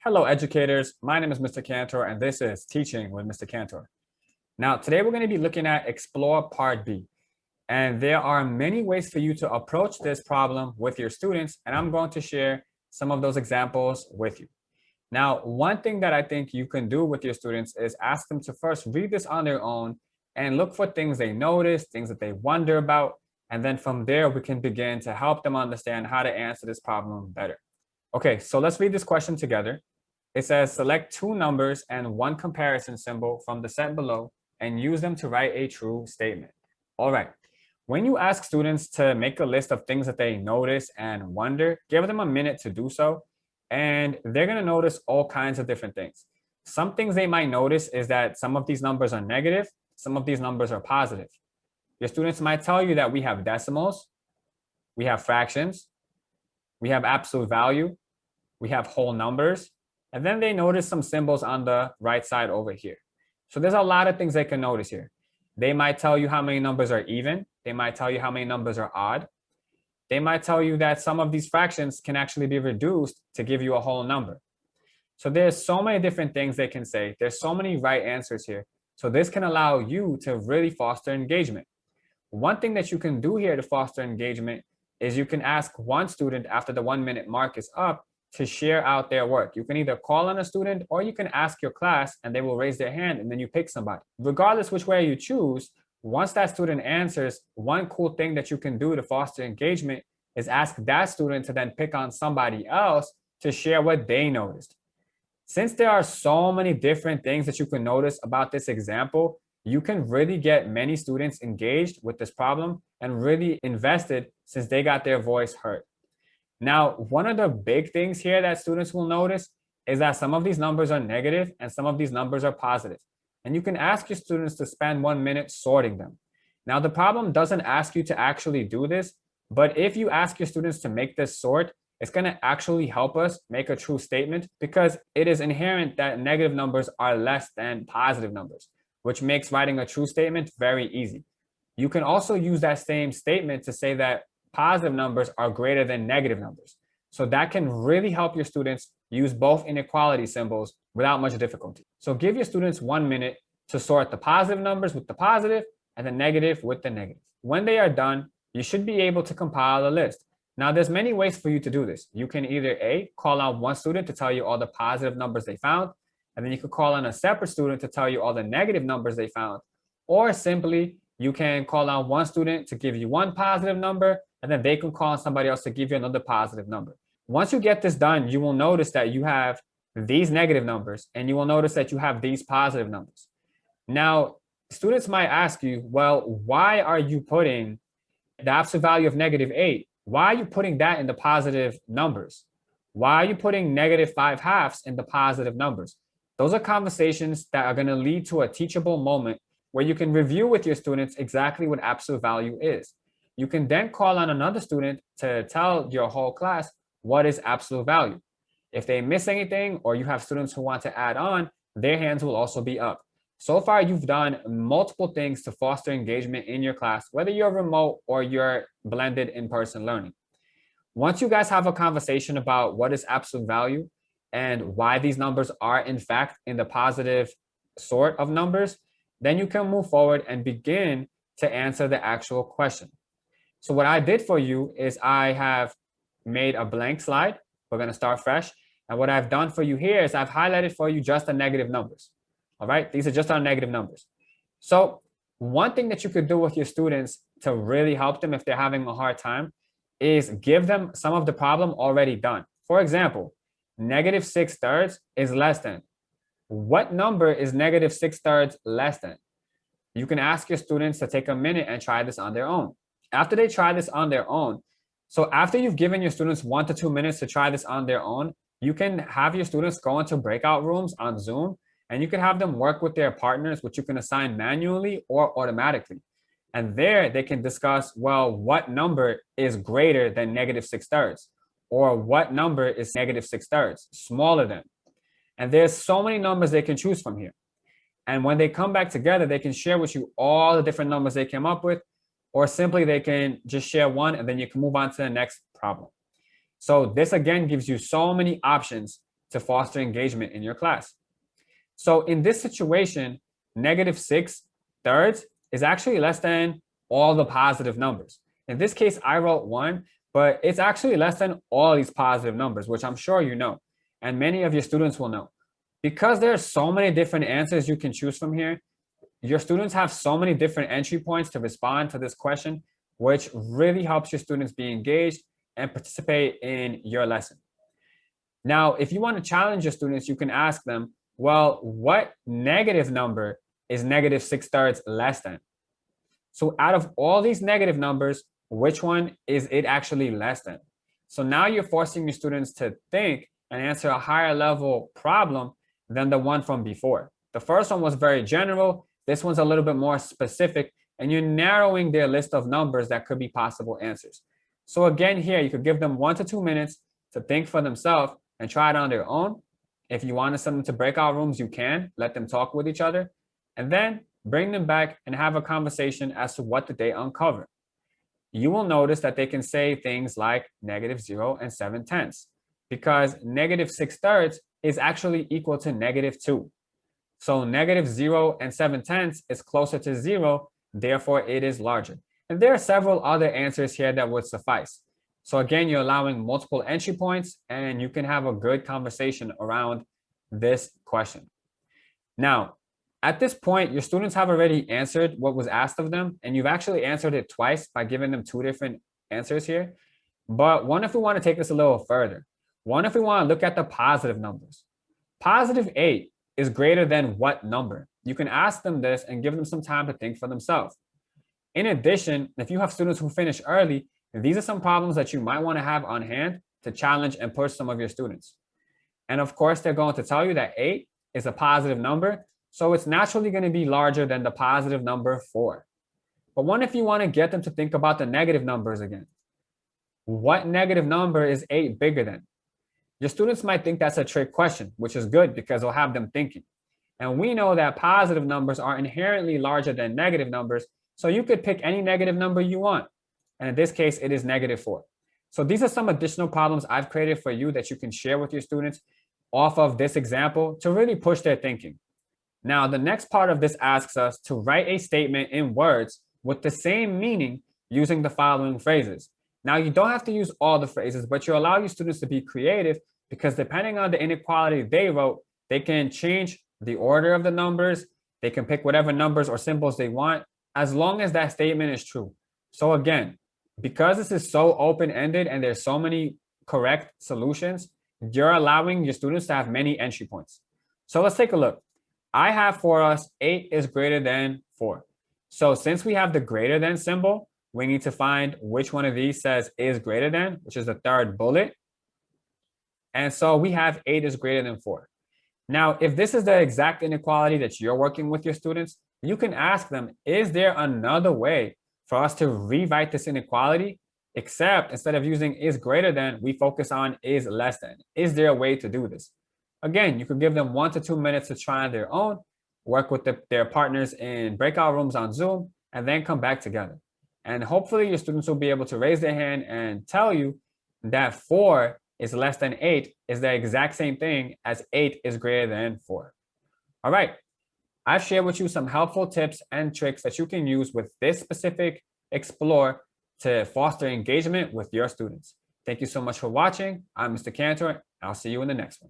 Hello, educators. My name is Mr. Cantor, and this is Teaching with Mr. Cantor. Now, today we're going to be looking at Explore Part B. And there are many ways for you to approach this problem with your students, and I'm going to share some of those examples with you. Now, one thing that I think you can do with your students is ask them to first read this on their own and look for things they notice, things that they wonder about, and then from there we can begin to help them understand how to answer this problem better. Okay, so let's read this question together. It says, select two numbers and one comparison symbol from the set below and use them to write a true statement. All right. When you ask students to make a list of things that they notice and wonder, give them a minute to do so, and they're going to notice all kinds of different things. Some things they might notice is that some of these numbers are negative, some of these numbers are positive. Your students might tell you that we have decimals, we have fractions, we have absolute value, we have whole numbers, and then they notice some symbols on the right side over here. So there's a lot of things they can notice here. They might tell you how many numbers are even. They might tell you how many numbers are odd. They might tell you that some of these fractions can actually be reduced to give you a whole number. So there's so many different things they can say. There's so many right answers here. So this can allow you to really foster engagement. One thing that you can do here to foster engagement is you can ask one student after the 1 minute mark is up to share out their work. You can either call on a student or you can ask your class and they will raise their hand and then you pick somebody. Regardless which way you choose, once that student answers, one cool thing that you can do to foster engagement is ask that student to then pick on somebody else to share what they noticed. Since there are so many different things that you can notice about this example, you can really get many students engaged with this problem and really invested since they got their voice heard. Now, one of the big things here that students will notice is that some of these numbers are negative and some of these numbers are positive. And you can ask your students to spend 1 minute sorting them. Now, the problem doesn't ask you to actually do this, but if you ask your students to make this sort, it's going to actually help us make a true statement because it is inherent that negative numbers are less than positive numbers, which makes writing a true statement very easy. You can also use that same statement to say that positive numbers are greater than negative numbers. So that can really help your students use both inequality symbols without much difficulty. So give your students 1 minute to sort the positive numbers with the positive and the negative with the negative. When they are done, you should be able to compile a list. Now, there's many ways for you to do this. You can either A, call out one student to tell you all the positive numbers they found, and then you could call on a separate student to tell you all the negative numbers they found, or simply you can call on one student to give you one positive number, and then they can call on somebody else to give you another positive number. Once you get this done, you will notice that you have these negative numbers, and you will notice that you have these positive numbers. Now, students might ask you, well, why are you putting the absolute value of -8? Why are you putting that in the positive numbers? Why are you putting -5/2 in the positive numbers? Those are conversations that are going to lead to a teachable moment where you can review with your students exactly what absolute value is. You can then call on another student to tell your whole class what is absolute value. If they miss anything or you have students who want to add on, their hands will also be up. So far, you've done multiple things to foster engagement in your class, whether you're remote or you're blended in-person learning. Once you guys have a conversation about what is absolute value and why these numbers are in fact in the positive sort of numbers, then you can move forward and begin to answer the actual question. So what I did for you is I have made a blank slide. We're going to start fresh. And what I've done for you here is I've highlighted for you just the negative numbers. All right, these are just our negative numbers. So one thing that you could do with your students to really help them if they're having a hard time is give them some of the problem already done. For example, -6/3 is less than. What number is -6/3 less than? You can ask your students to take a minute and try this on their own. After they try this on their own, so after you've given your students 1 to 2 minutes to try this on their own, you can have your students go into breakout rooms on Zoom, and you can have them work with their partners, which you can assign manually or automatically. And there they can discuss, well, what number is greater than -6/3? Or what number is -6/3, smaller than? And there's so many numbers they can choose from here. And when they come back together, they can share with you all the different numbers they came up with, or simply they can just share one and then you can move on to the next problem. So this again gives you so many options to foster engagement in your class. So in this situation, -6/3 is actually less than all the positive numbers. In this case, I wrote 1, but it's actually less than all these positive numbers, which I'm sure you know, and many of your students will know. Because there are so many different answers you can choose from here, your students have so many different entry points to respond to this question, which really helps your students be engaged and participate in your lesson. Now, if you want to challenge your students, you can ask them, well, what negative number is -6/3 less than? So out of all these negative numbers, which one is it actually less than? So now you're forcing your students to think and answer a higher level problem than the one from before. The first one was very general. This one's a little bit more specific, and you're narrowing their list of numbers that could be possible answers. So again, here, you could give them 1 to 2 minutes to think for themselves and try it on their own. If you want to send them to breakout rooms, you can let them talk with each other, and then bring them back and have a conversation as to what did they uncover. You will notice that they can say things like -0 and 7/10, because -6/3 is actually equal to -2. So -0 and 7/10 is closer to 0, therefore it is larger. And there are several other answers here that would suffice. So again, you're allowing multiple entry points, and you can have a good conversation around this question. Now, at this point, your students have already answered what was asked of them, and you've actually answered it twice by giving them 2 different answers here. But what if we want to take this a little further? What if we want to look at the positive numbers? +8 is greater than what number? You can ask them this and give them some time to think for themselves. In addition, if you have students who finish early, these are some problems that you might want to have on hand to challenge and push some of your students. And of course, they're going to tell you that 8 is a positive number, so it's naturally going to be larger than the positive number 4. But what if you want to get them to think about the negative numbers again? What negative number is 8 bigger than? Your students might think that's a trick question, which is good because it'll have them thinking. And we know that positive numbers are inherently larger than negative numbers, so you could pick any negative number you want. And in this case, it is -4. So these are some additional problems I've created for you that you can share with your students off of this example to really push their thinking. Now, the next part of this asks us to write a statement in words with the same meaning using the following phrases. Now, you don't have to use all the phrases, but you allow your students to be creative, because depending on the inequality they wrote, they can change the order of the numbers. They can pick whatever numbers or symbols they want, as long as that statement is true. So again, because this is so open-ended and there's so many correct solutions, you're allowing your students to have many entry points. So let's take a look. I have for us 8 is greater than 4. So since we have the greater than symbol, we need to find which one of these says is greater than, which is the third bullet. And so we have 8 is greater than 4. Now, if this is the exact inequality that you're working with your students, you can ask them, is there another way for us to rewrite this inequality, except instead of using is greater than, we focus on is less than? Is there a way to do this? Again, you could give them 1 to 2 minutes to try on their own, work with their partners in breakout rooms on Zoom, and then come back together. And hopefully your students will be able to raise their hand and tell you that 4 is less than 8 is the exact same thing as 8 is greater than 4. All right. I've shared with you some helpful tips and tricks that you can use with this specific Explore to foster engagement with your students. Thank you so much for watching. I'm Mr. Cantor. I'll see you in the next one.